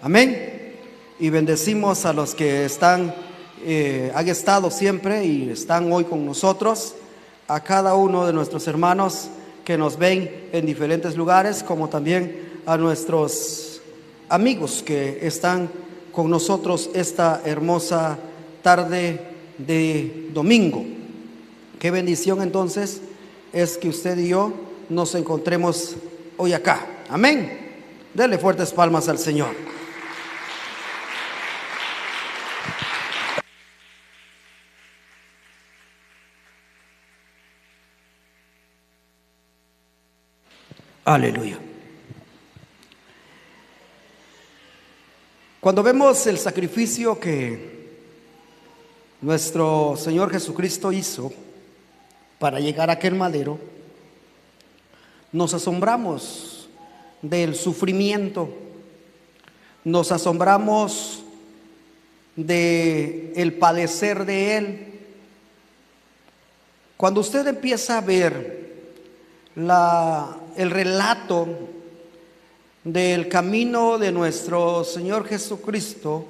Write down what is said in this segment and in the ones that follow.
Amén. Y bendecimos a los que han estado siempre y están hoy con nosotros, a cada uno de nuestros hermanos que nos ven en diferentes lugares, como también a nuestros amigos que están con nosotros esta hermosa tarde de domingo. Qué bendición entonces es que usted y yo nos encontremos hoy acá. Amén. Dele fuertes palmas al Señor. Aleluya. Cuando vemos el sacrificio que nuestro Señor Jesucristo hizo para llegar a aquel madero, nos asombramos del sufrimiento, nos asombramos del padecer de Él. Cuando usted empieza a ver el relato del camino de nuestro Señor Jesucristo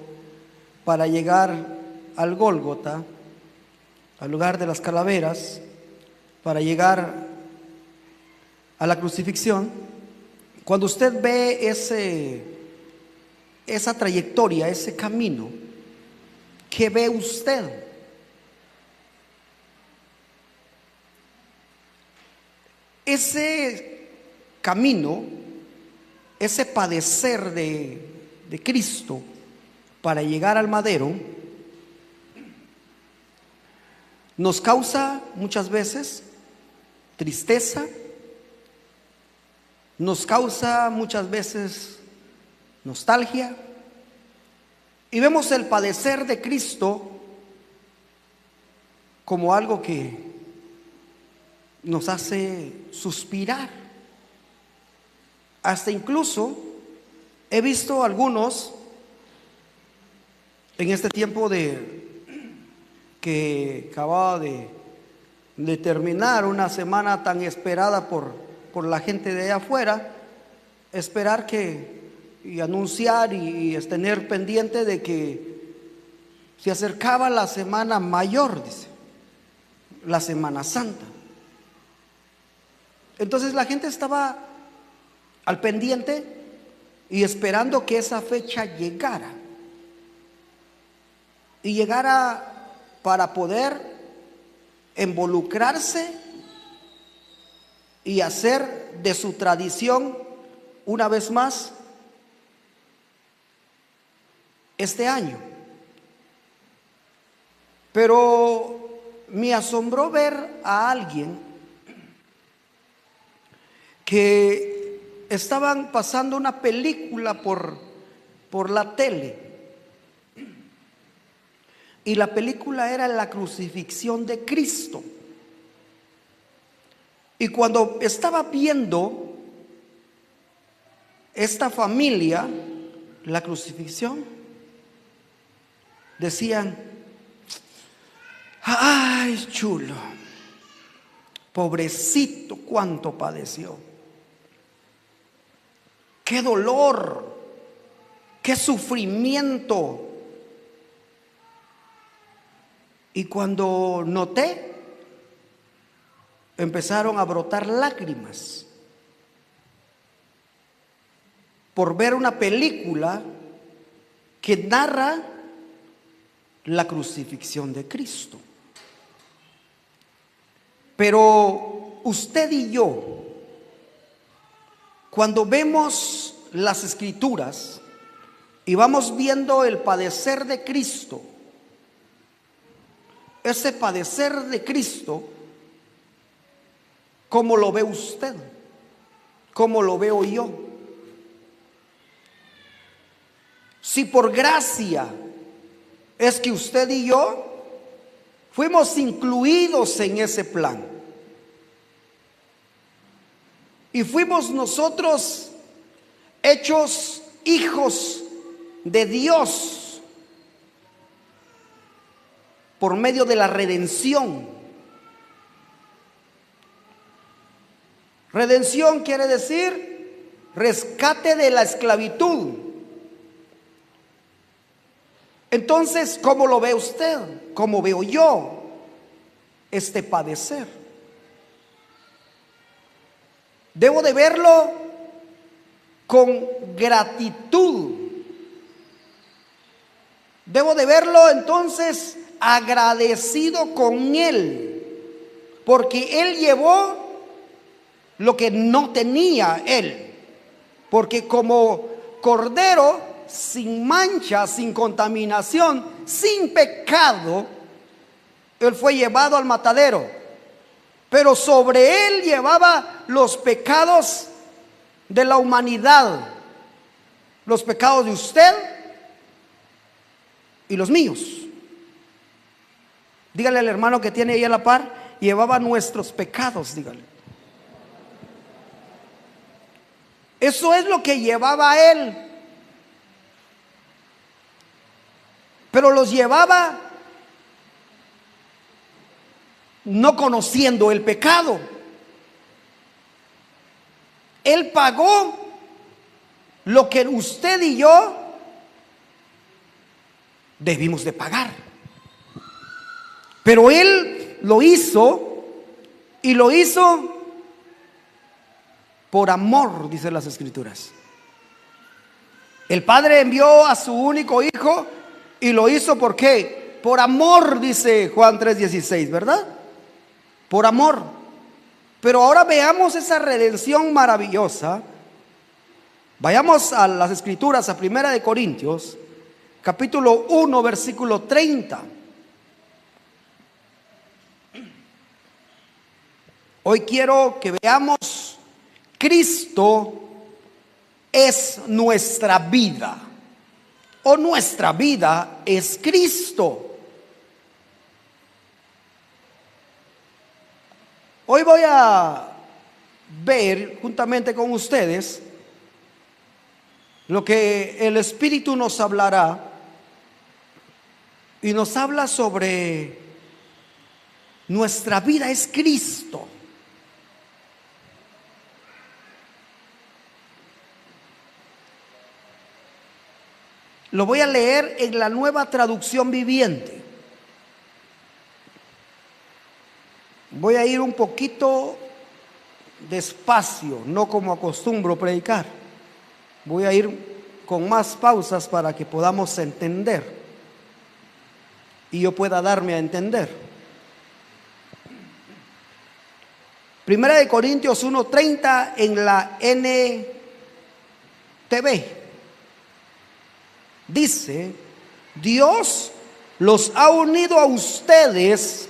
para llegar al Gólgota, al lugar de las calaveras, para llegar a la crucifixión, cuando usted ve esa trayectoria, ese camino, ¿qué ve usted? Ese camino, ese padecer de Cristo para llegar al madero, nos causa muchas veces tristeza, nos causa muchas veces nostalgia, y vemos el padecer de Cristo como algo que nos hace suspirar. Hasta incluso he visto algunos en este tiempo que acababa de terminar una semana tan esperada por la gente de allá afuera, esperar y anunciar y tener pendiente de que se acercaba la semana mayor, dice, la Semana Santa. Entonces la gente estaba al pendiente y esperando que esa fecha llegara, y llegara para poder involucrarse y hacer de su tradición una vez más este año. Pero me asombró ver a alguien que estaban pasando una película por la tele, y la película era la crucifixión de Cristo. Y cuando estaba viendo esta familia la crucifixión, decían: ay, chulo, pobrecito, cuánto padeció, qué dolor, qué sufrimiento. Y cuando noté, empezaron a brotar lágrimas por ver una película que narra la crucifixión de Cristo. Pero usted y yo, cuando vemos las Escrituras y vamos viendo el padecer de Cristo, ese padecer de Cristo, ¿cómo lo ve usted? ¿Cómo lo veo yo? Si por gracia es que usted y yo fuimos incluidos en ese plan, y fuimos nosotros hechos hijos de Dios por medio de la redención. Redención quiere decir rescate de la esclavitud, Entonces, ¿cómo lo ve usted? ¿Cómo veo yo este padecer? Debo de verlo con gratitud. Debo de verlo entonces agradecido con Él, porque Él llevó lo que no tenía Él. Porque como cordero sin mancha, sin contaminación, sin pecado, Él fue llevado al matadero. Pero sobre Él llevaba los pecados de la humanidad, los pecados de usted y los míos. Dígale al hermano que tiene ahí a la par, llevaba nuestros pecados, dígale. Eso es lo que llevaba Él. Pero los llevaba no conociendo el pecado. Él pagó lo que usted y yo debimos de pagar. Pero Él lo hizo, y lo hizo por amor, dicen las Escrituras. El Padre envió a su único Hijo y lo hizo ¿por qué? Por amor, dice Juan 3:16, ¿verdad? Por amor. Pero ahora veamos esa redención maravillosa. Vayamos a las Escrituras, a 1 Corintios, capítulo 1, versículo 30. Hoy quiero que veamos: Cristo es nuestra vida, o nuestra vida es Cristo. Hoy voy a ver juntamente con ustedes lo que el Espíritu nos hablará, y nos habla sobre nuestra vida es Cristo. Lo voy a leer en la Nueva Traducción Viviente. Voy a ir un poquito despacio, no como acostumbro predicar. Voy a ir con más pausas para que podamos entender y yo pueda darme a entender. 1 Corintios 1:30 en la NTV. Dice: Dios los ha unido a ustedes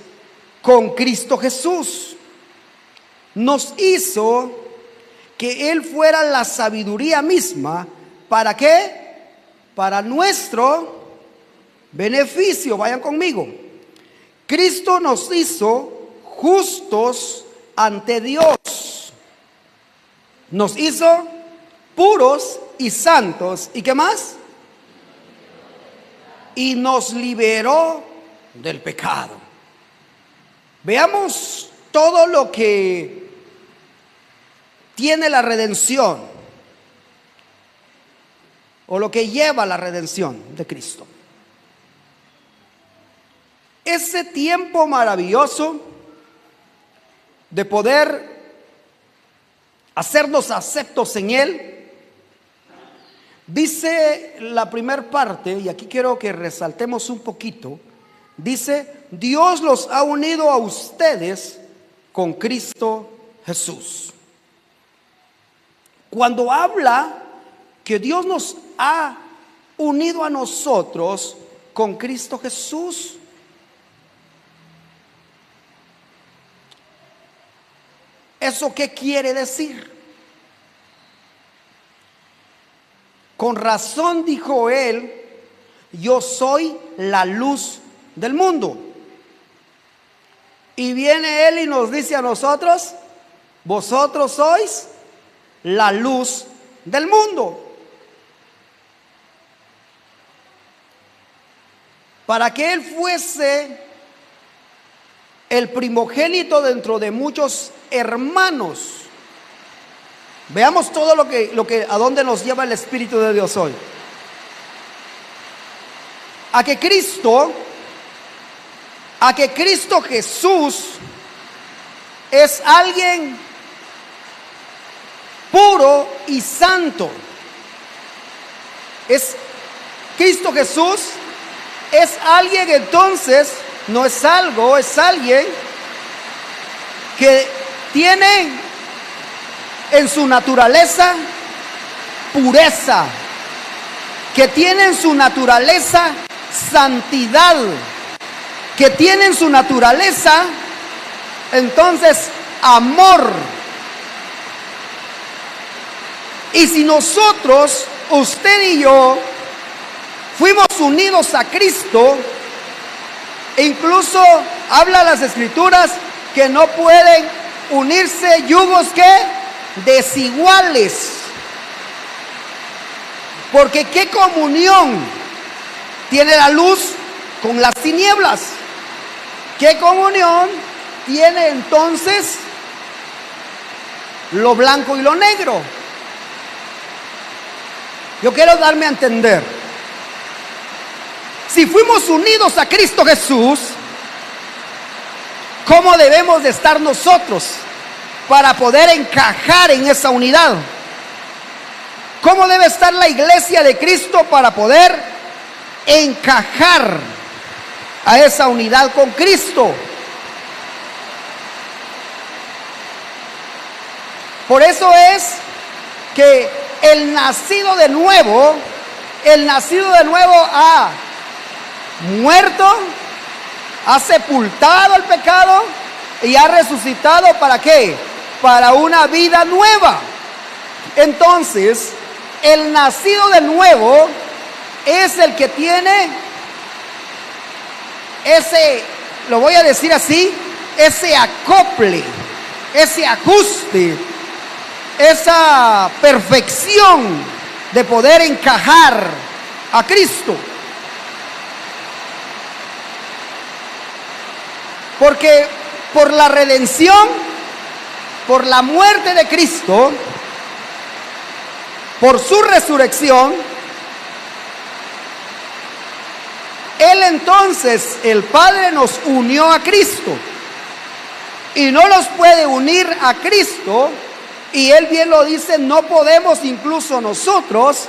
con Cristo Jesús. Nos hizo que Él fuera la sabiduría misma. ¿Para qué? Para nuestro beneficio. Vayan conmigo. Cristo nos hizo justos ante Dios. Nos hizo puros y santos. ¿Y qué más? Y nos liberó del pecado. Veamos todo lo que tiene la redención, o lo que lleva la redención de Cristo. Ese tiempo maravilloso de poder hacernos aceptos en Él. Dice la primera parte, y aquí quiero que resaltemos un poquito. Dice: Dios los ha unido a ustedes con Cristo Jesús. Cuando habla que Dios nos ha unido a nosotros con Cristo Jesús, ¿eso qué quiere decir? Con razón dijo Él: yo soy la luz del mundo. Y viene Él y nos dice a nosotros: vosotros sois la luz del mundo. Para que Él fuese el primogénito dentro de muchos hermanos. Veamos todo lo que a dónde nos lleva el Espíritu de Dios hoy. a que Cristo Jesús es alguien puro y santo. Cristo Jesús es alguien, entonces, no es algo, es alguien que tiene en su naturaleza pureza, que tiene en su naturaleza santidad, que tiene en su naturaleza, entonces, amor. Y si nosotros, usted y yo, fuimos unidos a Cristo, incluso habla las Escrituras que no pueden unirse yugos que desiguales. Porque ¿qué comunión tiene la luz con las tinieblas? ¿Qué comunión tiene entonces lo blanco y lo negro? Yo quiero darme a entender. Si fuimos unidos a Cristo Jesús, ¿cómo debemos de estar nosotros para poder encajar en esa unidad? ¿Cómo debe estar la iglesia de Cristo para poder encajar a esa unidad con Cristo? Por eso es que el nacido de nuevo ha muerto, ha sepultado el pecado y ha resucitado. ¿Para qué? Para una vida nueva. Entonces, el nacido de nuevo es el que tiene ese, lo voy a decir así, ese acople, ese ajuste, esa perfección de poder encajar a Cristo. Porque por la redención, por la muerte de Cristo, por su resurrección, Él entonces, el Padre, nos unió a Cristo. Y no los puede unir a Cristo. Y Él bien lo dice, no podemos incluso nosotros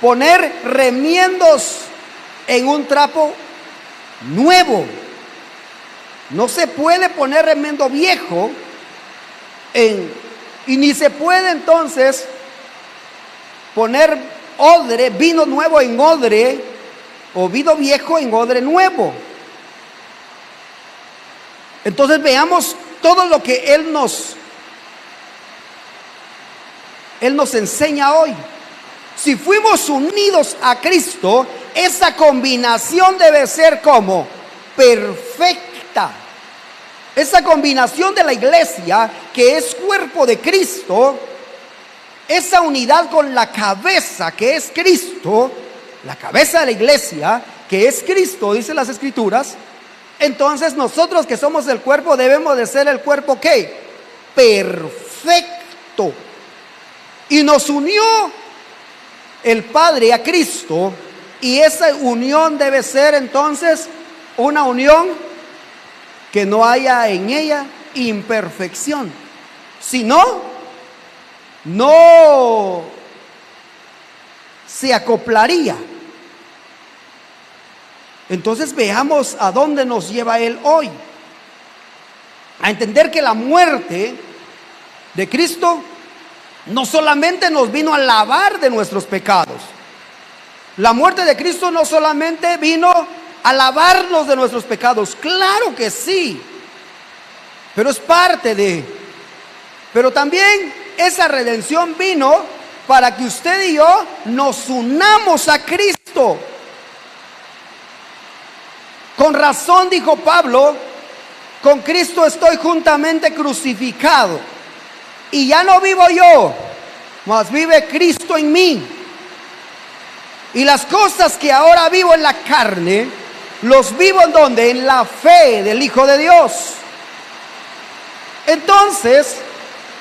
poner remiendos en un trapo nuevo. No se puede poner remiendo viejo y ni se puede entonces poner odre, vino nuevo en odre, o vino viejo en odre nuevo. Entonces veamos todo lo que Él nos enseña hoy. Si fuimos unidos a Cristo, esa combinación debe ser como perfecta. Esa combinación de la iglesia, que es cuerpo de Cristo, esa unidad con la cabeza, que es Cristo, la cabeza de la iglesia, que es Cristo, dicen las Escrituras. Entonces nosotros que somos el cuerpo debemos de ser el cuerpo ¿qué? Perfecto. Y nos unió el Padre a Cristo, y esa unión debe ser entonces una unión que no haya en ella imperfección. Si no, no se acoplaría. Entonces veamos a dónde nos lleva Él hoy. A entender que la muerte de Cristo no solamente nos vino a lavar de nuestros pecados. La muerte de Cristo no solamente vino a lavarnos de nuestros pecados. Claro que sí, pero es parte de. Pero también esa redención vino para que usted y yo nos unamos a Cristo. Con razón dijo Pablo, con Cristo estoy juntamente crucificado, y ya no vivo yo, mas vive Cristo en mí. Y las cosas que ahora vivo en la carne, los vivo en donde, en la fe del Hijo de Dios. Entonces,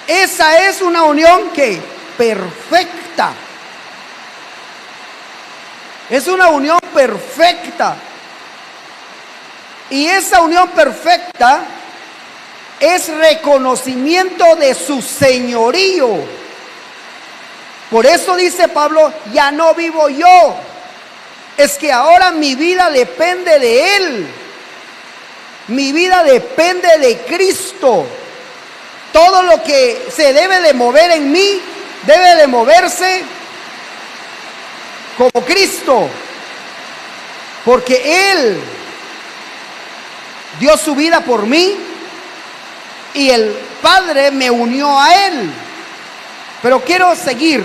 esa es una unión que perfecta. Es una unión perfecta. Y esa unión perfecta es reconocimiento de su señorío. Por eso dice Pablo, ya no vivo yo, es que ahora mi vida depende de Él. Mi vida depende de Cristo. Todo lo que se debe de mover en mí, debe de moverse como Cristo. Porque Él dio su vida por mí y el Padre me unió a Él. Pero quiero seguir.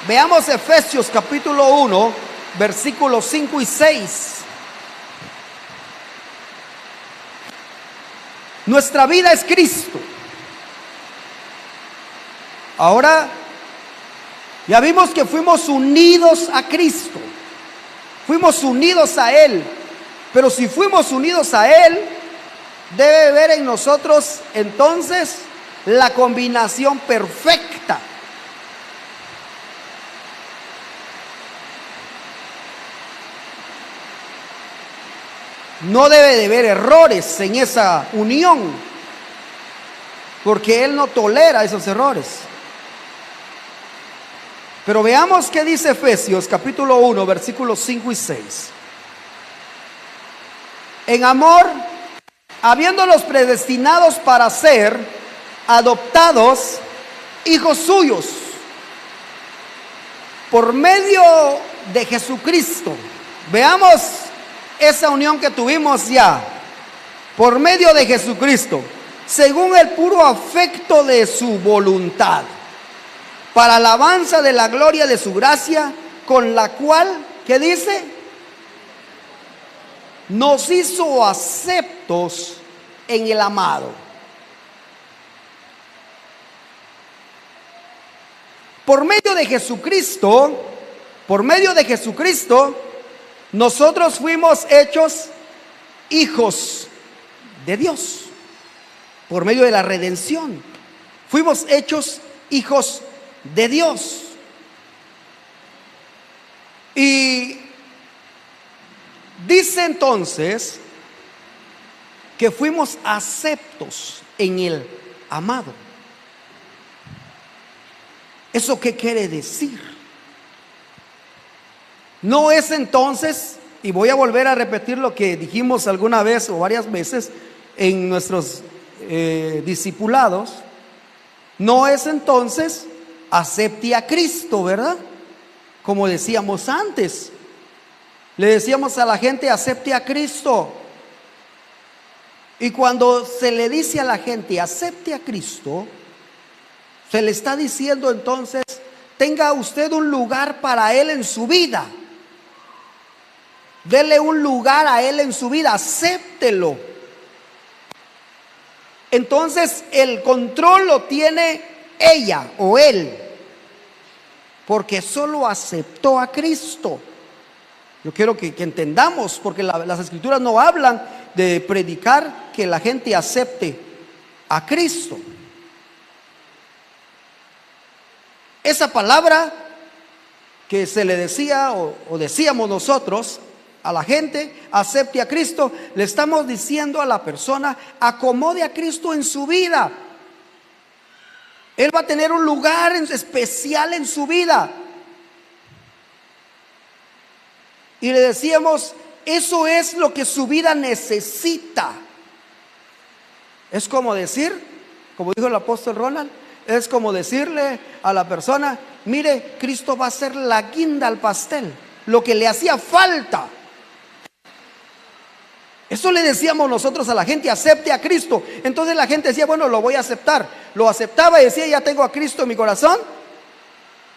Veamos Efesios capítulo 1, versículos 5 y 6. Nuestra vida es Cristo. Ahora ya vimos que fuimos unidos a Cristo. Fuimos unidos a Él. Pero si fuimos unidos a Él, debe haber en nosotros entonces la combinación perfecta. No debe de haber errores en esa unión, porque Él no tolera esos errores. Pero veamos qué dice Efesios capítulo 1, versículos 5 y 6. En amor, habiéndolos predestinados para ser adoptados hijos suyos por medio de Jesucristo. Veamos esa unión que tuvimos ya por medio de Jesucristo, según el puro afecto de su voluntad, para alabanza de la gloria de su gracia, con la cual, ¿qué dice? Nos hizo aceptos en el amado. Por medio de Jesucristo, nosotros fuimos hechos hijos de Dios. Por medio de la redención, fuimos hechos hijos de Dios. Y dice entonces que fuimos aceptos en el amado. ¿Eso qué quiere decir? No es entonces, y voy a volver a repetir lo que dijimos alguna vez o varias veces en nuestros discipulados, no es entonces acepte a Cristo, ¿verdad? Como decíamos antes, le decíamos a la gente acepte a Cristo. Y cuando se le dice a la gente acepte a Cristo, se le está diciendo entonces, tenga usted un lugar para Él en su vida. Dele un lugar a Él en su vida, acéptelo. Entonces el control lo tiene ella o él, porque solo aceptó a Cristo. Yo quiero que entendamos, porque las escrituras no hablan de predicar que la gente acepte a Cristo. Esa palabra que se le decía o decíamos nosotros a la gente, acepte a Cristo, le estamos diciendo a la persona, acomode a Cristo en su vida. Él va a tener un lugar especial en su vida. Y le decíamos, eso es lo que su vida necesita. Es como decir, como dijo el apóstol Ronald, es como decirle a la persona, mire, Cristo va a ser la guinda al pastel, lo que le hacía falta. Eso le decíamos nosotros a la gente, acepte a Cristo. Entonces la gente decía, bueno, lo voy a aceptar. Lo aceptaba y decía, ya tengo a Cristo en mi corazón.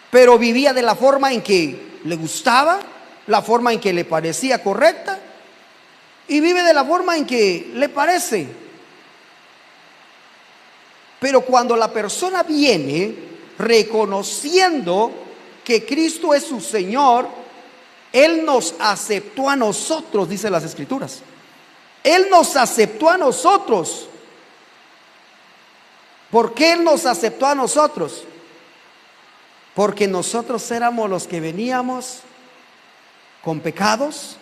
Pero vivía de la forma en que le gustaba, la forma en que le parecía correcta, y vive de la forma en que le parece. Pero cuando la persona viene reconociendo que Cristo es su Señor, Él nos aceptó a nosotros, dice las Escrituras. Él nos aceptó a nosotros. ¿Por qué Él nos aceptó a nosotros? Porque nosotros éramos los que veníamos con pecados,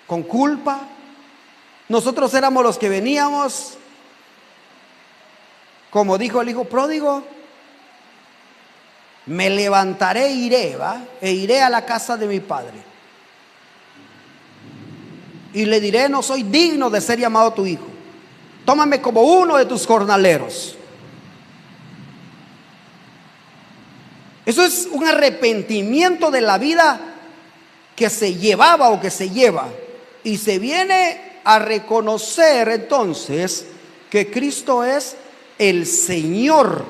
con culpa. Nosotros éramos los que veníamos, como dijo el hijo pródigo, me levantaré e iré, e iré a la casa de mi padre. Y le diré, no soy digno de ser llamado tu hijo. Tómame como uno de tus jornaleros. Eso es un arrepentimiento de la vida que se llevaba o que se lleva. Y se viene a reconocer entonces que Cristo es el Señor.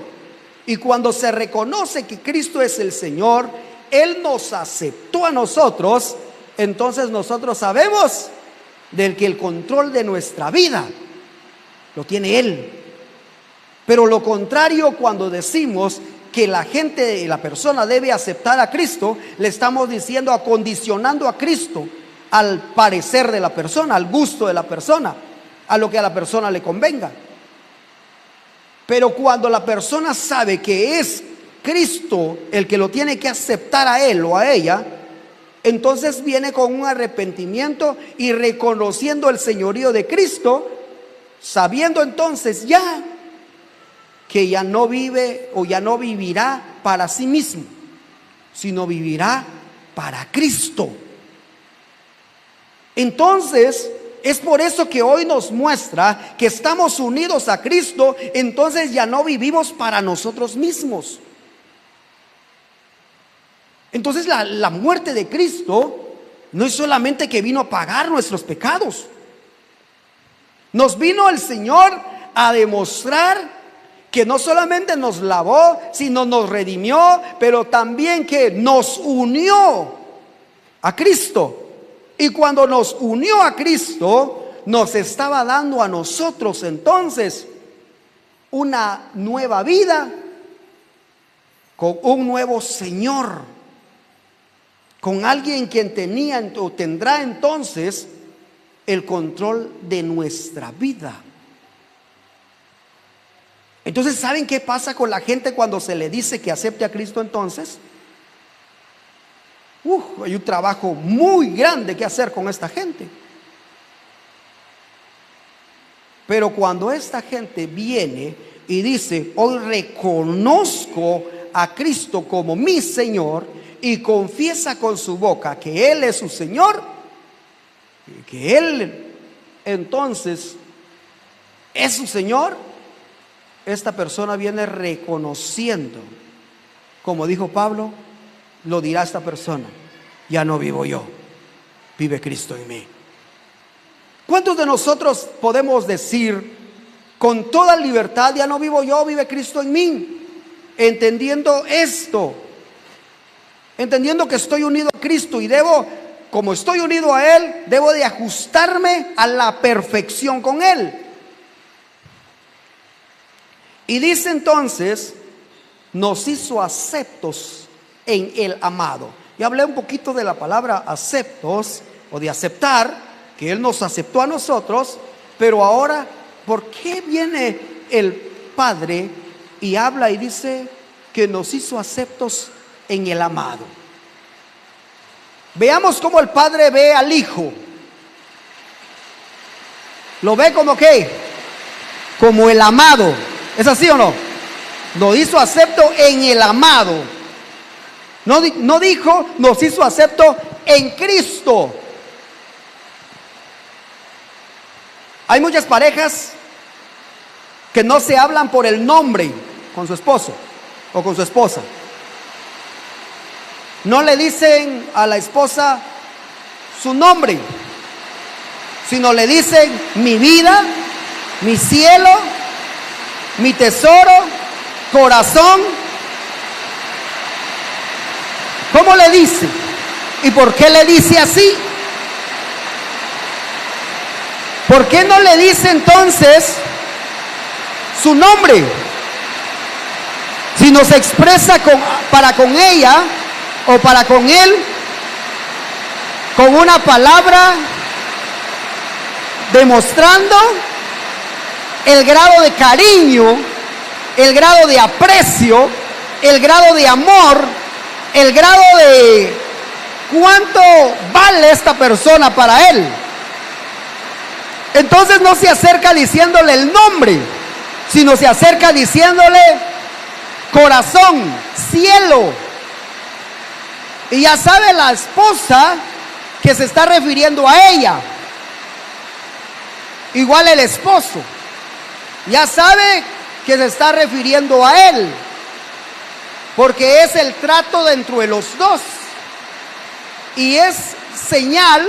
Y cuando se reconoce que Cristo es el Señor, Él nos aceptó a nosotros. Entonces nosotros sabemos del que el control de nuestra vida lo tiene Él. Pero lo contrario, cuando decimos que la persona debe aceptar a Cristo, le estamos diciendo, acondicionando a Cristo al parecer de la persona, al gusto de la persona, a lo que a la persona le convenga. Pero cuando la persona sabe que es Cristo el que lo tiene que aceptar a él o a ella, entonces viene con un arrepentimiento y reconociendo el señorío de Cristo, sabiendo entonces ya que ya no vive o ya no vivirá para sí mismo, sino vivirá para Cristo. Entonces, es por eso que hoy nos muestra que estamos unidos a Cristo. Entonces ya no vivimos para nosotros mismos. Entonces la muerte de Cristo no es solamente que vino a pagar nuestros pecados. Nos vino el Señor a demostrar que no solamente nos lavó, sino nos redimió, pero también que nos unió a Cristo. Y cuando nos unió a Cristo, nos estaba dando a nosotros entonces una nueva vida con un nuevo Señor, con alguien quien tenía o tendrá entonces el control de nuestra vida. Entonces, ¿saben qué pasa con la gente cuando se le dice que acepte a Cristo entonces? Hay un trabajo muy grande que hacer con esta gente. Pero cuando esta gente viene y dice, hoy reconozco a Cristo como mi Señor, y confiesa con su boca que Él es su Señor, que Él entonces es su Señor, esta persona viene reconociendo, como dijo Pablo, lo dirá esta persona, ya no vivo yo, vive Cristo en mí. ¿Cuántos de nosotros podemos decir con toda libertad, ya no vivo yo, vive Cristo en mí? Entendiendo esto, entendiendo que estoy unido a Cristo y debo, como estoy unido a Él, debo de ajustarme a la perfección con Él. Y dice entonces, nos hizo aceptos en el amado. Ya hablé un poquito de la palabra aceptos o de aceptar, que Él nos aceptó a nosotros, pero ahora, ¿por qué viene el Padre y habla y dice que nos hizo aceptos en el amado? Veamos cómo el Padre ve al Hijo. ¿Lo ve como qué? Como el amado. ¿Es así o no? Nos hizo acepto en el amado. No dijo nos hizo acepto en Cristo. Hay muchas parejas que no se hablan por el nombre con su esposo o con su esposa. No le dicen a la esposa su nombre, sino le dicen mi vida, mi cielo, mi tesoro, corazón. ¿Cómo le dice? ¿Y por qué le dice así? ¿Por qué no le dice entonces su nombre? Si nos expresa para con ella o para con él, con una palabra demostrando el grado de cariño, el grado de aprecio el grado de amor, el grado de cuánto vale esta persona para él. Entonces no se acerca diciéndole el nombre, sino se acerca diciéndole corazón, cielo. Y ya sabe la esposa que se está refiriendo a ella. Igual el esposo ya sabe que se está refiriendo a él, porque es el trato dentro de los dos. Y es señal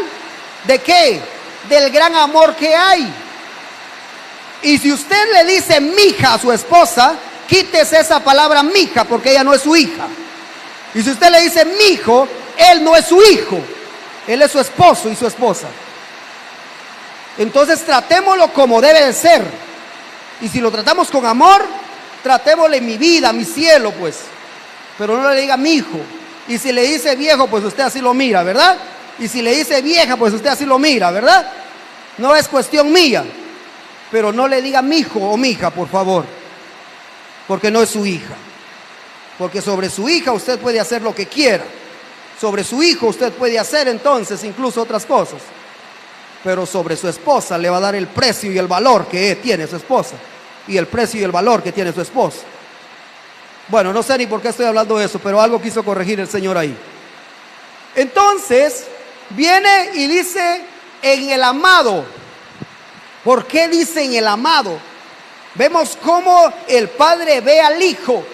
de ¿qué? Del gran amor que hay. Y si usted le dice mija a su esposa, quítese esa palabra mija, porque ella no es su hija. Y si usted le dice mijo, él no es su hijo, él es su esposo y su esposa. Entonces tratémoslo como debe de ser. Y si lo tratamos con amor, tratémosle mi vida, mi cielo, pues. Pero no le diga mi hijo. Y si le dice viejo, pues usted así lo mira, ¿verdad? Y si le dice vieja, pues usted así lo mira, ¿verdad? No es cuestión mía. Pero no le diga mi hijo o mi hija, por favor, porque no es su hija. Porque sobre su hija usted puede hacer lo que quiera. Sobre su hijo usted puede hacer entonces incluso otras cosas. Pero sobre su esposa le va a dar el precio y el valor que tiene su esposa. Y el precio y el valor que tiene su esposa. Bueno, no sé ni por qué estoy hablando de eso, pero algo quiso corregir el Señor ahí. Entonces, viene y dice en el amado. ¿Por qué dice en el amado? Vemos cómo el Padre ve al Hijo.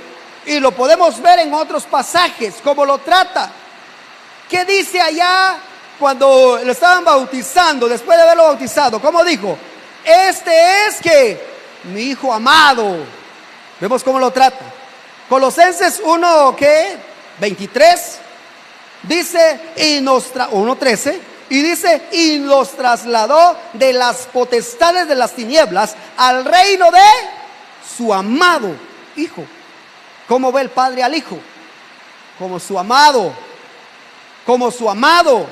Y lo podemos ver en otros pasajes, cómo lo trata. ¿Qué dice allá cuando lo estaban bautizando, después de haberlo bautizado? ¿Cómo dijo? Este es que mi Hijo amado. Vemos cómo lo trata. Colosenses 1, ¿qué? 23. Dice, y 1:13. Y dice, y nos trasladó de las potestades de las tinieblas al reino de su amado Hijo. ¿Cómo ve el Padre al Hijo? Como su amado. Como su amado.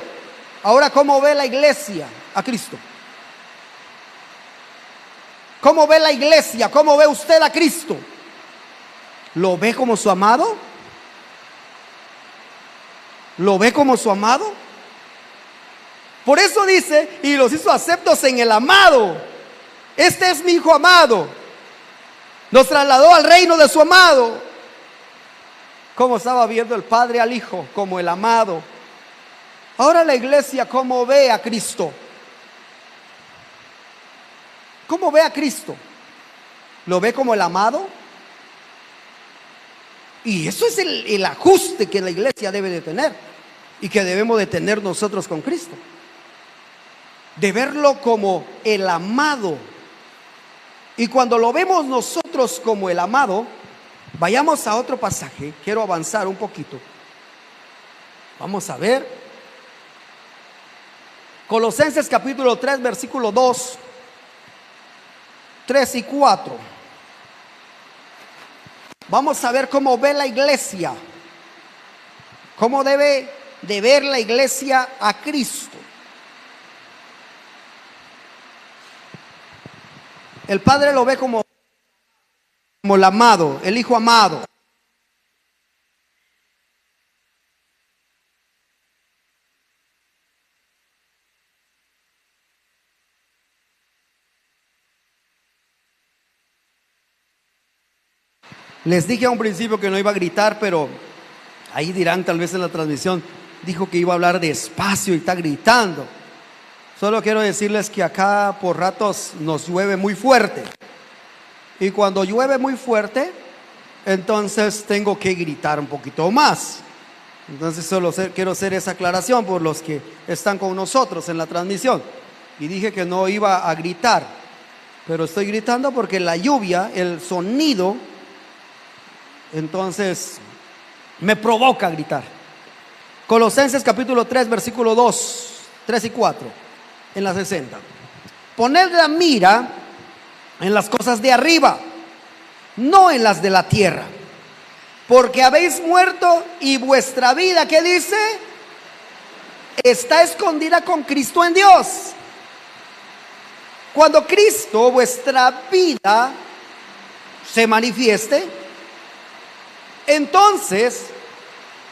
Ahora, ¿cómo ve la iglesia a Cristo? ¿Cómo ve la iglesia? ¿Cómo ve usted a Cristo? ¿Lo ve como su amado? ¿Lo ve como su amado? Por eso dice, y los hizo aceptos en el amado. Este es mi Hijo amado. Nos trasladó al reino de su amado. ¿Cómo estaba viendo el Padre al Hijo? Como el amado. Ahora la iglesia, ¿cómo ve a Cristo? ¿Cómo ve a Cristo? ¿Lo ve como el amado? Y eso es el ajuste que la iglesia debe de tener y que debemos de tener nosotros con Cristo. De verlo como el amado. Y cuando lo vemos nosotros como el amado, vayamos a otro pasaje. Quiero avanzar un poquito. Vamos a ver. Colosenses capítulo 3, versículo 2, 3 y 4. Vamos a ver cómo ve la iglesia. Cómo debe de ver la iglesia a Cristo. El Padre lo ve como el amado, el Hijo amado. Les dije a un principio que no iba a gritar, pero ahí dirán tal vez en la transmisión, dijo que iba a hablar despacio y está gritando. Solo quiero decirles que acá por ratos nos llueve muy fuerte. Y cuando llueve muy fuerte, entonces tengo que gritar un poquito más. Entonces solo quiero hacer esa aclaración por los que están con nosotros en la transmisión. Y dije que no iba a gritar, pero estoy gritando porque la lluvia, el sonido, entonces me provoca a gritar. Colosenses capítulo 3, versículo 2, 3 y 4. En la 60. Poned la mira en las cosas de arriba, no en las de la tierra, porque habéis muerto y vuestra vida, ¿qué dice? Está escondida con Cristo en Dios. Cuando Cristo, vuestra vida, se manifieste, entonces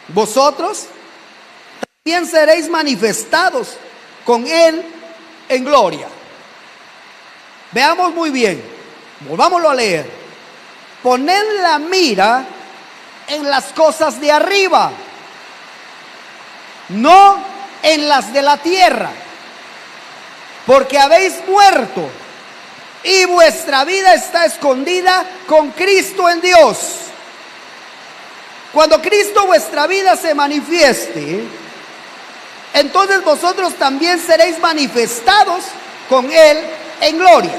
vosotros también seréis manifestados con Él en gloria. Veamos muy bien, volvámoslo a leer. Poned la mira en las cosas de arriba, no en las de la tierra, porque habéis muerto y vuestra vida está escondida con Cristo en Dios. Cuando Cristo vuestra vida se manifieste, entonces vosotros también seréis manifestados con Él en gloria.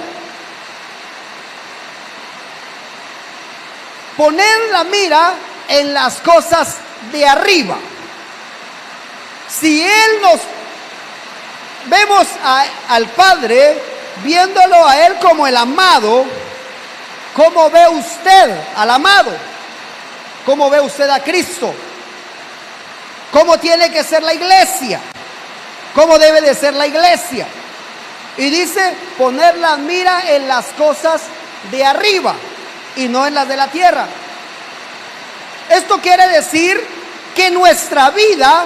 Poned la mira en las cosas de arriba. Si Él nos vemos al Padre, viéndolo a Él como el amado, ¿cómo ve usted al amado? ¿Cómo ve usted a Cristo? ¿Cómo tiene que ser la iglesia? ¿Cómo debe de ser la iglesia? Y dice, poner la mira en las cosas de arriba y no en las de la tierra. Esto quiere decir que nuestra vida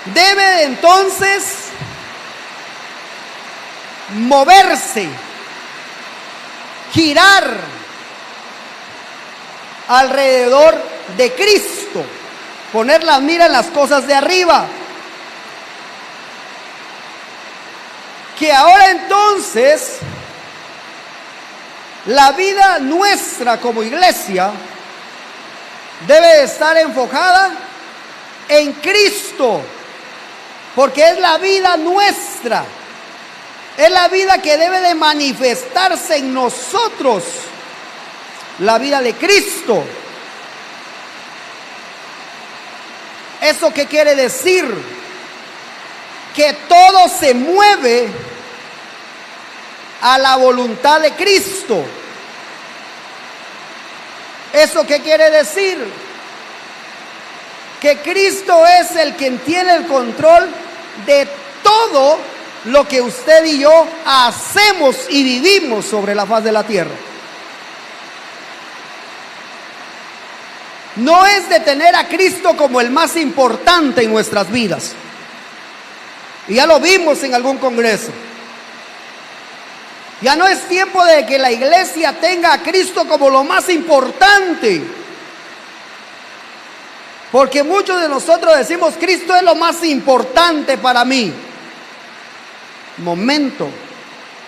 debe de entonces moverse, girar alrededor de Cristo, poner la mira en las cosas de arriba. Que ahora entonces la vida nuestra como iglesia debe de estar enfocada en Cristo, porque es la vida nuestra, es la vida que debe de manifestarse en nosotros, la vida de Cristo. ¿Eso qué quiere decir? Que todo se mueve a la voluntad de Cristo. ¿Eso qué quiere decir? Que Cristo es el quien tiene el control de todo lo que usted y yo hacemos y vivimos sobre la faz de la tierra. No es de tener a Cristo como el más importante en nuestras vidas. Y ya lo vimos en algún congreso. Ya no es tiempo de que la iglesia tenga a Cristo como lo más importante. Porque muchos de nosotros decimos, Cristo es lo más importante para mí. Momento.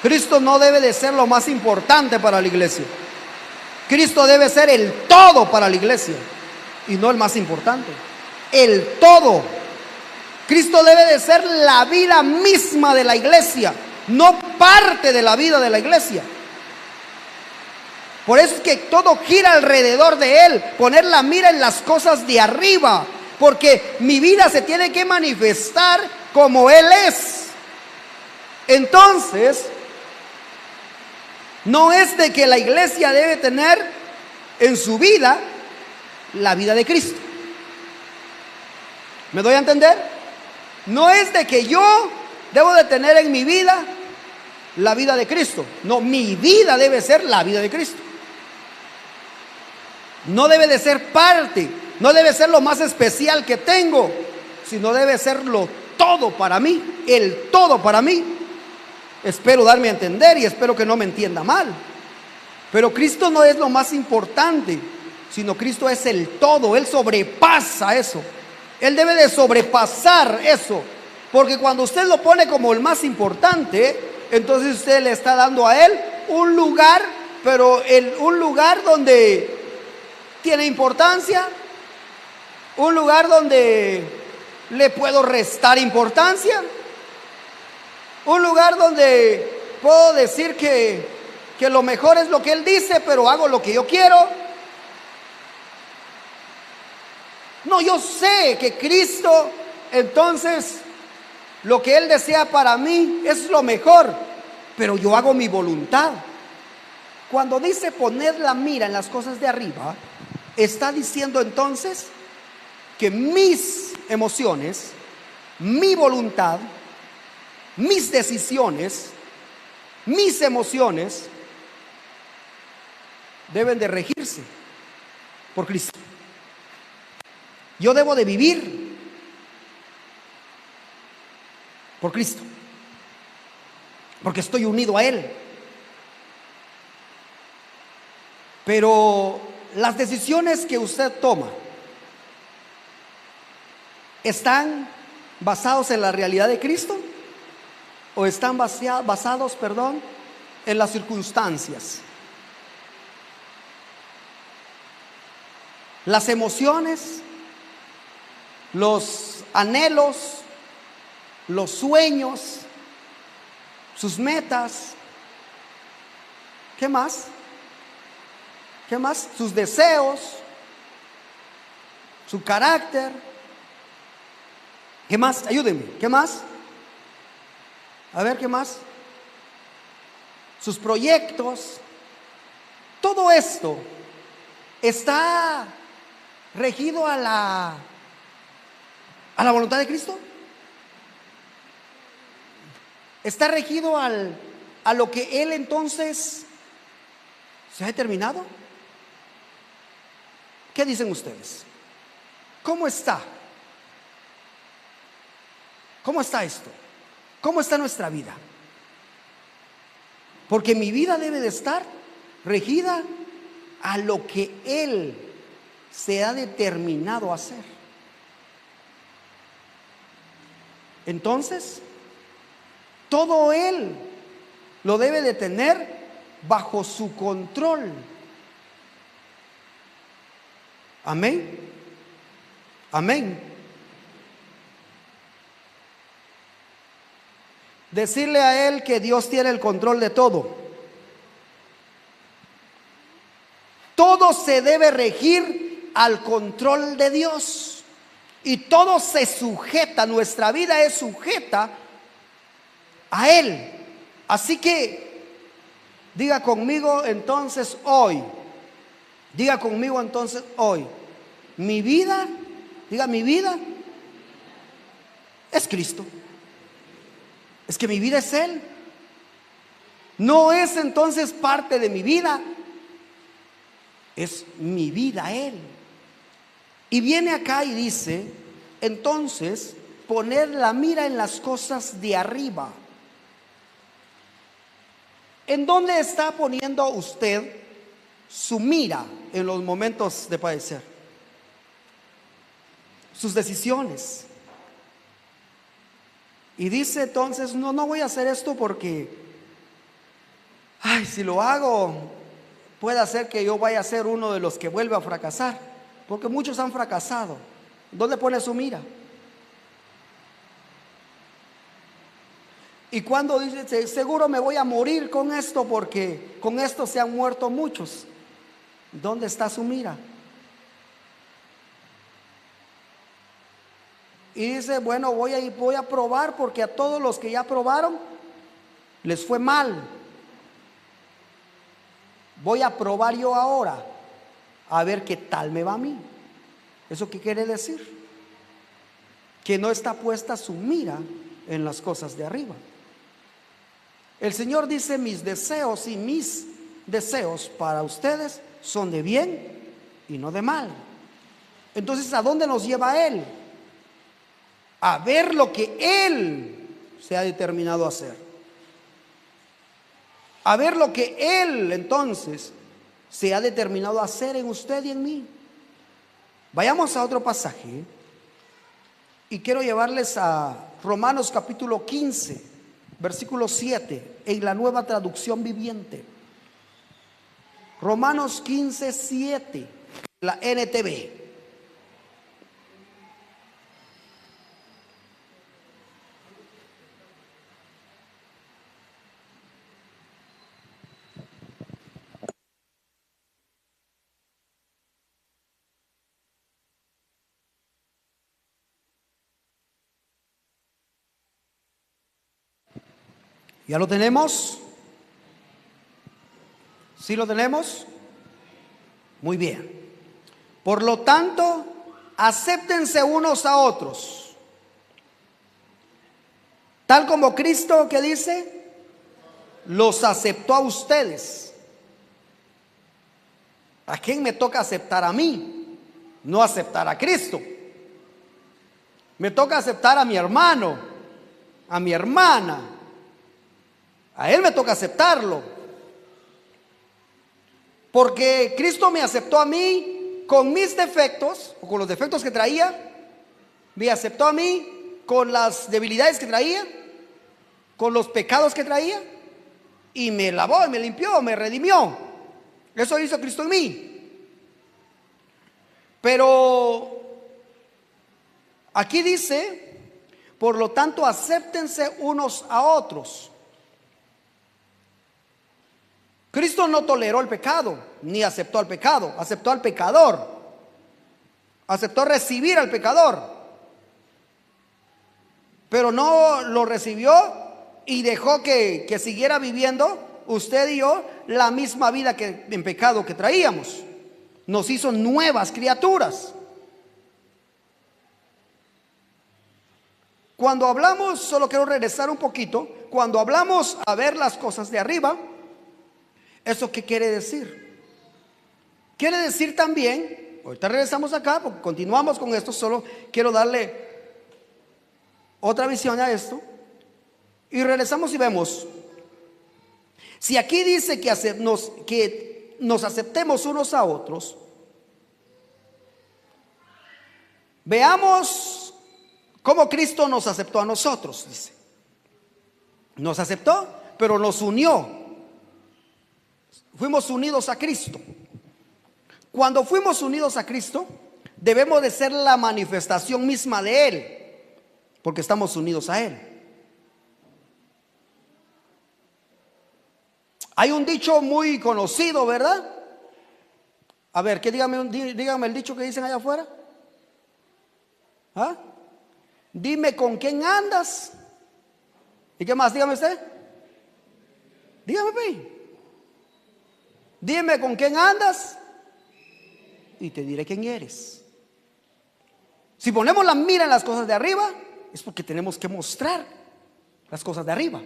Cristo no debe de ser lo más importante para la iglesia. Cristo debe ser el todo para la iglesia y no el más importante. El todo. Cristo debe de ser la vida misma de la iglesia, no parte de la vida de la iglesia. Por eso es que todo gira alrededor de Él. Poner la mira en las cosas de arriba, porque mi vida se tiene que manifestar como Él es. Entonces, no es de que la iglesia debe tener en su vida la vida de Cristo. ¿Me doy a entender? No es de que yo debo de tener en mi vida la vida de Cristo. No, mi vida debe ser la vida de Cristo. No debe de ser parte, no debe ser lo más especial que tengo, sino debe ser lo todo para mí, el todo para mí. Espero darme a entender y espero que no me entienda mal. Pero Cristo no es lo más importante, sino Cristo es el todo. Él sobrepasa eso. Él debe de sobrepasar eso, porque cuando usted lo pone como el más importante, entonces usted le está dando a Él un lugar, pero un lugar donde tiene importancia, un lugar donde le puedo restar importancia, un lugar donde puedo decir que lo mejor es lo que Él dice, pero hago lo que yo quiero. No, yo sé que Cristo, entonces, lo que Él desea para mí es lo mejor, pero yo hago mi voluntad. Cuando dice poner la mira en las cosas de arriba, está diciendo entonces que mis emociones, mi voluntad, mis decisiones, mis emociones deben de regirse por Cristo. Yo debo de vivir por Cristo, porque estoy unido a Él. Pero las decisiones que usted toma ¿están basados en la realidad de Cristo o están basados, en las circunstancias? Las emociones, los anhelos, los sueños, sus metas, ¿qué más? ¿Qué más? Sus deseos, su carácter. ¿Qué más? Ayúdenme. ¿Qué más? A ver, ¿qué más? Sus proyectos. Todo esto está regido a la voluntad de Cristo. Está regido a lo que Él entonces se ha determinado. ¿Qué dicen ustedes? ¿Cómo está? ¿Cómo está esto? ¿Cómo está nuestra vida? Porque mi vida debe de estar regida a lo que Él se ha determinado a hacer. Entonces, todo Él lo debe de tener bajo su control. Amén. Amén. Decirle a Él que Dios tiene el control de todo. Todo se debe regir al control de Dios. Y todo se sujeta, nuestra vida es sujeta a Él. Así que diga conmigo entonces hoy. Diga conmigo entonces hoy. Mi vida, diga, mi vida es Cristo. Es que mi vida es Él. No es entonces parte de mi vida, es mi vida Él. Y viene acá y dice, entonces, poner la mira en las cosas de arriba. ¿En dónde está poniendo usted su mira en los momentos de padecer? Sus decisiones. Y dice entonces, no voy a hacer esto porque, si lo hago, puede hacer que yo vaya a ser uno de los que vuelve a fracasar, porque muchos han fracasado. ¿Dónde pone su mira? Y cuando dice, seguro me voy a morir con esto porque con esto se han muerto muchos. ¿Dónde está su mira? Y dice, bueno, voy a probar porque a todos los que ya probaron les fue mal. Voy a probar yo ahora a ver qué tal me va a mí. ¿Eso qué quiere decir? Que no está puesta su mira en las cosas de arriba. El Señor dice, mis deseos y mis deseos para ustedes son de bien y no de mal. Entonces, ¿a dónde nos lleva Él? A ver lo que Él se ha determinado a hacer. A ver lo que Él entonces se ha determinado a hacer en usted y en mí. Vayamos a otro pasaje y quiero llevarles a Romanos capítulo 15, versículo 7, en la Nueva Traducción Viviente. Romanos 15, 7, la NTV. ¿Ya lo tenemos? ¿Sí lo tenemos? Muy bien. Por lo tanto, acéptense unos a otros, tal como Cristo, que dice, los aceptó a ustedes. ¿A quién me toca aceptar a mí? No aceptar a Cristo. Me toca aceptar a mi hermano, a mi hermana. A él me toca aceptarlo. Porque Cristo me aceptó a mí con mis defectos, o con los defectos que traía. Me aceptó a mí con las debilidades que traía, con los pecados que traía. Y me lavó, y me limpió, me redimió. Eso hizo Cristo en mí. Pero aquí dice, por lo tanto, acéptense unos a otros. Cristo no toleró el pecado, ni aceptó al pecado, aceptó al pecador, aceptó recibir al pecador, pero no lo recibió y dejó que siguiera viviendo usted y yo la misma vida que en pecado que traíamos. Nos hizo nuevas criaturas. Cuando hablamos, solo quiero regresar un poquito, cuando hablamos a ver las cosas de arriba, ¿eso qué quiere decir? Quiere decir también, ahorita regresamos acá porque continuamos con esto, solo quiero darle otra visión a esto. Y regresamos y vemos, si aquí dice que nos aceptemos unos a otros, veamos cómo Cristo nos aceptó a nosotros. Dice, nos aceptó, pero nos unió. Fuimos unidos a Cristo. Cuando fuimos unidos a Cristo, debemos de ser la manifestación misma de Él, porque estamos unidos a Él. Hay un dicho muy conocido, ¿verdad? A ver, dígame el dicho que dicen allá afuera. ¿Ah? Dime con quién andas. ¿Y qué más? Dígame usted. Dígame, pues. Dime con quién andas y te diré quién eres. Si ponemos la mira en las cosas de arriba, es porque tenemos que mostrar las cosas de arriba.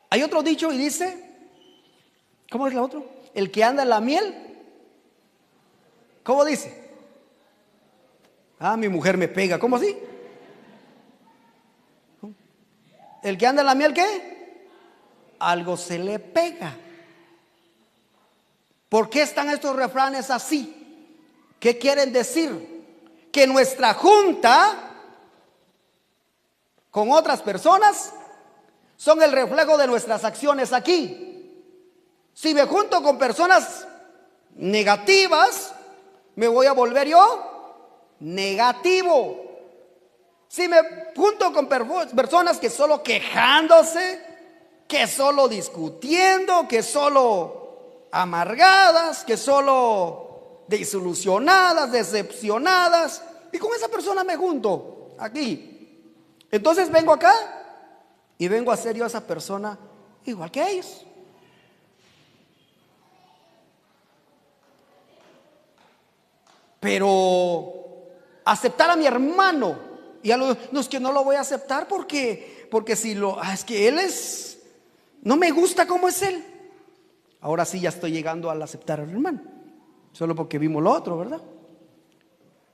Hay otro dicho y dice, ¿cómo es la otra? El que anda en la miel, ¿cómo dice? Ah, mi mujer me pega, ¿cómo así? El que anda en la miel, ¿qué? Algo se le pega. ¿Por qué están estos refranes así? ¿Qué quieren decir? Que nuestra junta con otras personas son el reflejo de nuestras acciones aquí. Si me junto con personas negativas, me voy a volver yo negativo. Si me junto con personas que solo quejándose, que solo discutiendo, que solo amargadas, que solo desilusionadas, decepcionadas, y con esa persona me junto aquí, entonces vengo acá y vengo a ser yo esa persona igual que ellos. Pero aceptar a mi hermano, y a no es que no lo voy a aceptar porque si es que él es, no me gusta cómo es él. Ahora sí ya estoy llegando al aceptar al hermano, solo porque vimos lo otro, ¿verdad?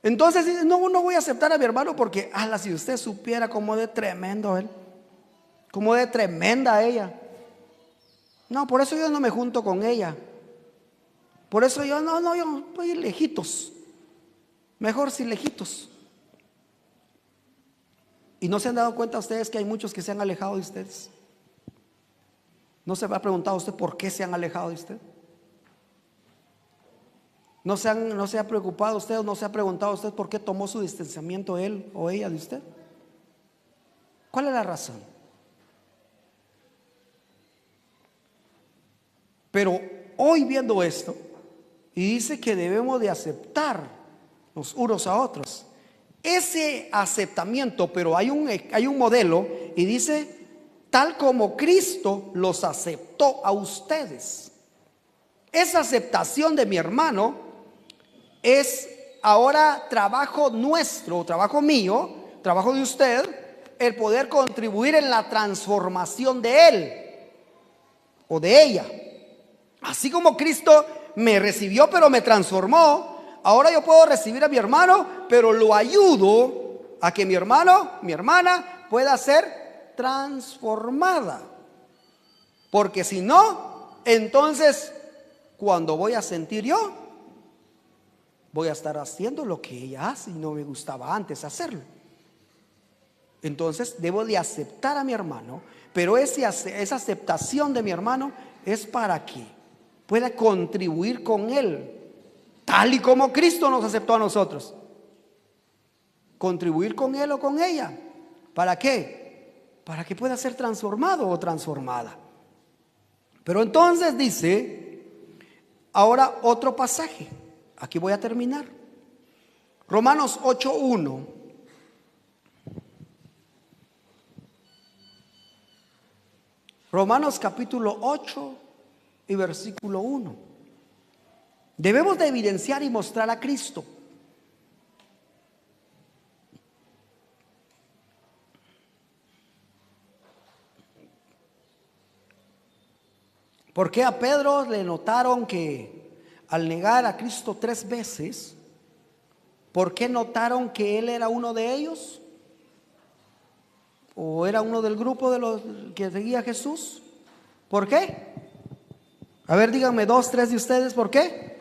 Entonces no voy a aceptar a mi hermano porque, si usted supiera cómo de tremendo él, cómo de tremenda ella. No, por eso yo no me junto con ella. Por eso yo yo estoy lejitos. Mejor sin lejitos. ¿Y no se han dado cuenta ustedes que hay muchos que se han alejado de ustedes? ¿No se ha preguntado usted por qué se han alejado de usted? ¿No se ha preocupado usted o no se ha preguntado usted por qué tomó su distanciamiento él o ella de usted? ¿Cuál es la razón? Pero hoy viendo esto, y dice que debemos de aceptar los unos a otros, ese aceptamiento, pero hay un modelo y dice, tal como Cristo los aceptó a ustedes. Esa aceptación de mi hermano es ahora trabajo nuestro, trabajo mío, trabajo de usted, el poder contribuir en la transformación de él o de ella. Así como Cristo me recibió pero me transformó, ahora yo puedo recibir a mi hermano, pero lo ayudo a que mi hermano, mi hermana pueda ser transformada. Porque si no, entonces cuando voy a sentir yo, voy a estar haciendo lo que ella hace y no me gustaba antes hacerlo. Entonces debo de aceptar a mi hermano, pero esa aceptación de mi hermano es para que pueda contribuir con él, tal y como Cristo nos aceptó a nosotros. Contribuir con él o con ella. ¿Para qué? Para que pueda ser transformado o transformada. Pero entonces dice, ahora otro pasaje. Aquí voy a terminar. Romanos 8:1. Romanos capítulo 8 y versículo 1. Debemos de evidenciar y mostrar a Cristo. ¿Por qué a Pedro le notaron que al negar a Cristo 3 veces, por qué notaron que él era uno de ellos? ¿O era uno del grupo de los que seguía a Jesús? ¿Por qué? A ver, díganme 2, 3 de ustedes, ¿por qué?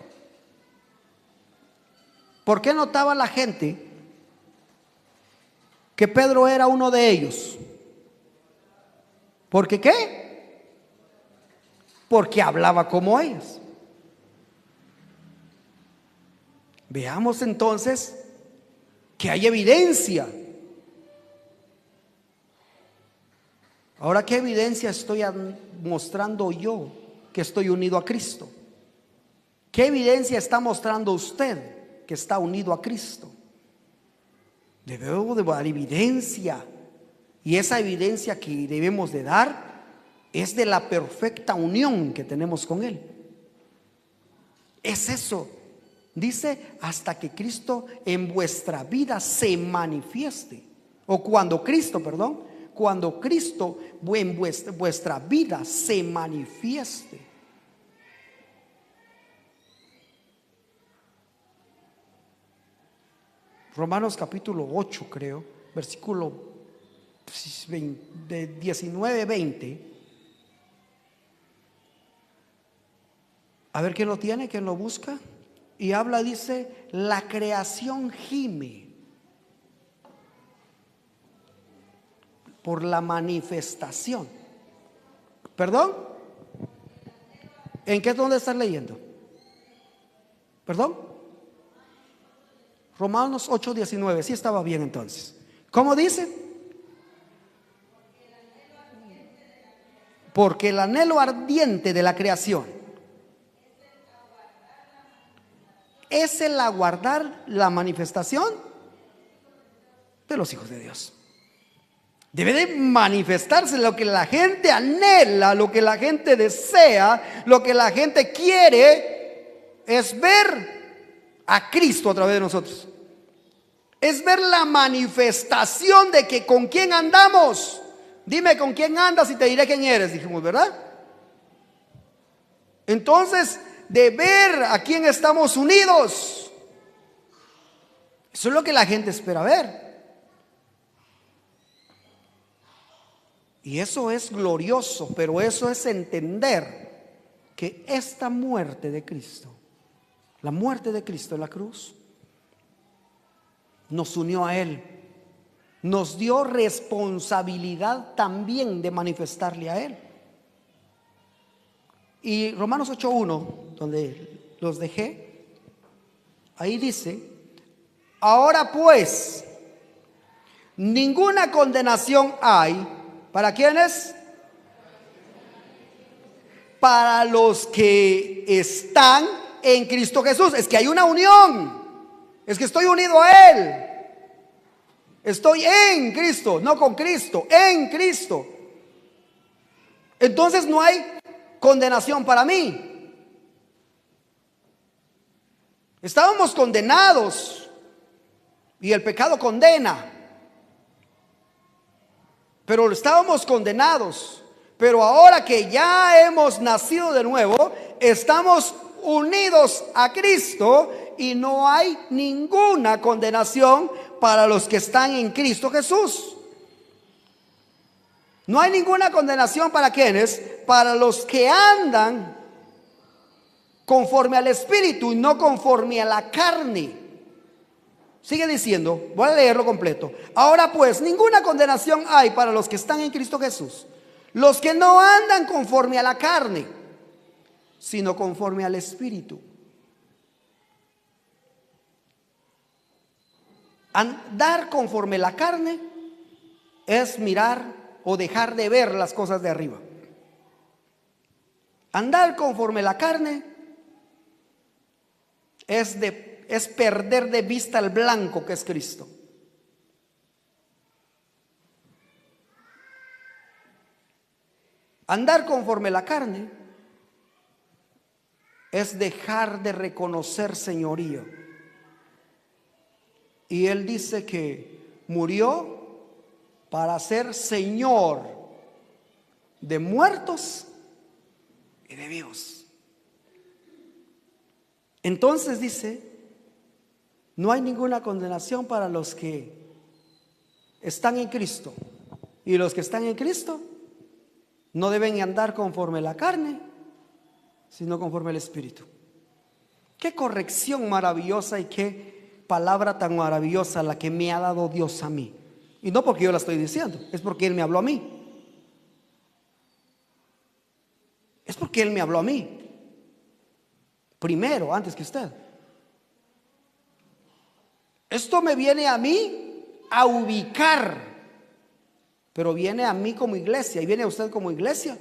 ¿Por qué notaba la gente que Pedro era uno de ellos? ¿Por qué? Porque hablaba como ellos. Veamos entonces que hay evidencia. Ahora, ¿qué evidencia estoy mostrando yo que estoy unido a Cristo? ¿Qué evidencia está mostrando usted que está unido a Cristo? Debemos de dar evidencia, y esa evidencia que debemos de dar es de la perfecta unión que tenemos con Él. Es eso. Dice, hasta que Cristo en vuestra vida se manifieste, o cuando Cristo en vuestra vida se manifieste. Romanos capítulo 8, creo, versículo 19-20. A ver quién lo tiene, quién lo busca. Y habla, dice, la creación gime por la manifestación. ¿Perdón? ¿En qué, dónde estás leyendo? ¿Perdón? Romanos 8:19. Sí estaba bien entonces. ¿Cómo dice? Porque el anhelo ardiente de la creación es el aguardar la manifestación de los hijos de Dios. Debe de manifestarse lo que la gente anhela, lo que la gente desea, lo que la gente quiere, es ver a Cristo a través de nosotros. Es ver la manifestación de que con quién andamos. Dime con quién andas y te diré quién eres, dijimos, ¿verdad? Entonces, de ver a quién estamos unidos. Eso es lo que la gente espera ver. Y eso es glorioso, pero eso es entender que esta muerte de Cristo, la muerte de Cristo en la cruz, nos unió a Él, nos dio responsabilidad también de manifestarle a Él. Y Romanos 8:1, donde los dejé, ahí dice, ahora pues, ninguna condenación hay. ¿Para quiénes? Para los que están en Cristo Jesús. Es que hay una unión. Es que estoy unido a Él. Estoy en Cristo, no con Cristo, en Cristo. Entonces no hay condenación para mí. Estábamos condenados y el pecado condena. Pero estábamos condenados, Pero ahora que ya hemos nacido de nuevo, estamos unidos a Cristo y no hay ninguna condenación para los que están en Cristo Jesús. No hay ninguna condenación para quienes, para los que andan conforme al Espíritu y no conforme a la carne. Sigue diciendo, voy a leerlo completo. Ahora pues, ninguna condenación hay para los que están en Cristo Jesús, los que no andan conforme a la carne, sino conforme al Espíritu. Andar conforme a la carne es mirar o dejar de ver las cosas de arriba. Andar conforme a la carne es perder de vista el blanco que es Cristo. Andar conforme a la carne es dejar de reconocer señorío. Y Él dice que murió para ser Señor de muertos y de vivos. Entonces dice, no hay ninguna condenación para los que están en Cristo. Y los que están en Cristo no deben andar conforme a la carne, sino conforme al Espíritu. Qué corrección maravillosa y qué palabra tan maravillosa la que me ha dado Dios a mí. Y no porque yo la estoy diciendo, es porque Él me habló a mí. Es porque Él me habló a mí. Primero, antes que usted. Esto me viene a mí a ubicar, pero viene a mí como iglesia y viene a usted como iglesia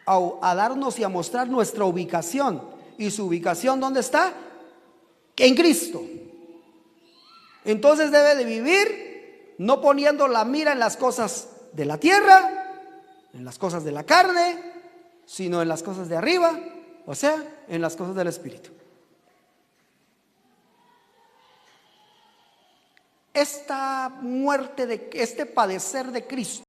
a darnos y a mostrar nuestra ubicación. ¿Y su ubicación dónde está? En Cristo. Entonces debe de vivir no poniendo la mira en las cosas de la tierra, en las cosas de la carne, sino en las cosas de arriba, o sea, en las cosas del Espíritu. Esta muerte, este padecer de Cristo